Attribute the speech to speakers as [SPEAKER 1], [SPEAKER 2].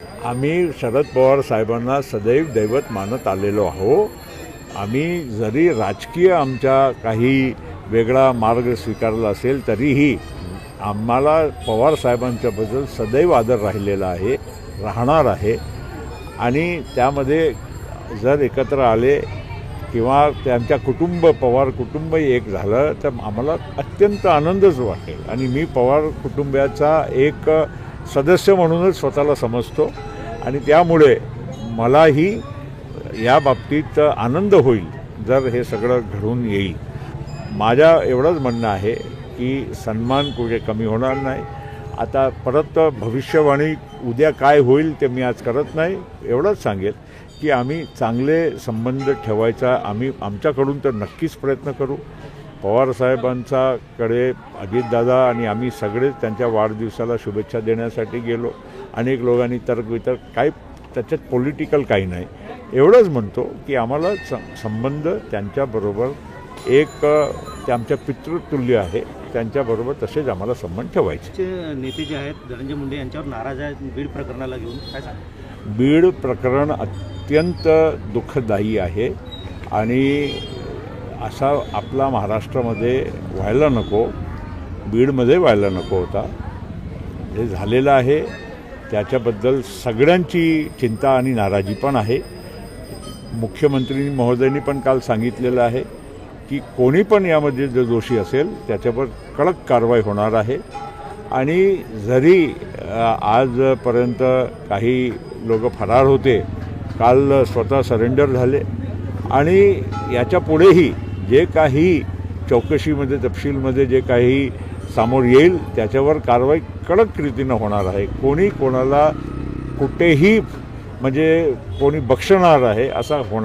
[SPEAKER 1] आम्ही शरद पवार साहेबांना सदैव दैवत मानत आलेलो आहो। आम्ही जरी राजकीय आमच्या काही वेगळा मार्ग स्वीकारला असेल तरीही आम्हाला पवार साहेबांच्याबद्दल सदैव आदर राहिलेला आहे, राहणार आहे। आणि त्यामध्ये जर एकत्र आले किंवा त्यांच्या पवार कुटुंब एक झालं तर आम्हाला अत्यंत आनंदच वाटेल। आणि मी पवार कुटुंबाचा एक सदस्य म्हणूनच स्वतःला समजतो आणि त्यामुळे मलाही या बाबतीत आनंद होईल जर हे सगळं घडून येईल। माझ्या एवढंच म्हणणं आहे की सन्मान कुठे कमी होणार नाही। आता परत भविष्यवाणी उद्या काय होईल ते मी आज करत नाही, एवढंच सांगेल की आम्ही चांगले संबंध ठेवायचा आमच्याकडून तर नक्कीच प्रयत्न करू। पवार साहेबांच्याकडे अजितदादा आणि आम्ही सगळेच त्यांच्या वाढदिवसाला शुभेच्छा देण्यासाठी गेलो। अनेक लोकांनी तर्कवितर्क, काही त्याच्यात पॉलिटिकल काही नाही। एवढंच म्हणतो की आम्हाला संबंध त्यांच्याबरोबर एक ते आमच्या पितृतुल्य आहे, त्यांच्याबरोबर तसेच आम्हाला संबंध ठेवायचे।
[SPEAKER 2] नेते जे आहेत धनंजय मुंडे यांच्यावर नाराज आहेत बीड प्रकरणाला घेऊन, काय सांगा?
[SPEAKER 1] बीड प्रकरण अत्यंत दुःखदायी आहे आणि असा आपला महाराष्ट्रामध्ये व्हायला नको, बीडमध्ये व्हायला नको होता। जे झालेलं आहे त्याच्याबद्दल सगळ्यांची चिंता आणि नाराजी पण आहे। मुख्यमंत्री महोदयांनी पण काल सांगितलेलं आहे की कोणी पण यामध्ये जो दोषी असेल त्याच्यावर कडक कारवाई होणार आहे। आणि जरी आजपर्यंत काही लोक फरार होते, काल स्वतः सरेंडर झाले आणि याच्या पुढेही जे काही चौकशीमध्ये तपशीलमध्ये जे काही समोर येईल त्याच्यावर कारवाई कडक रीतीनं होणार आहे। कोणी कोणाला कुठेही म्हणजे कोणी बक्षणार आहे असा होणार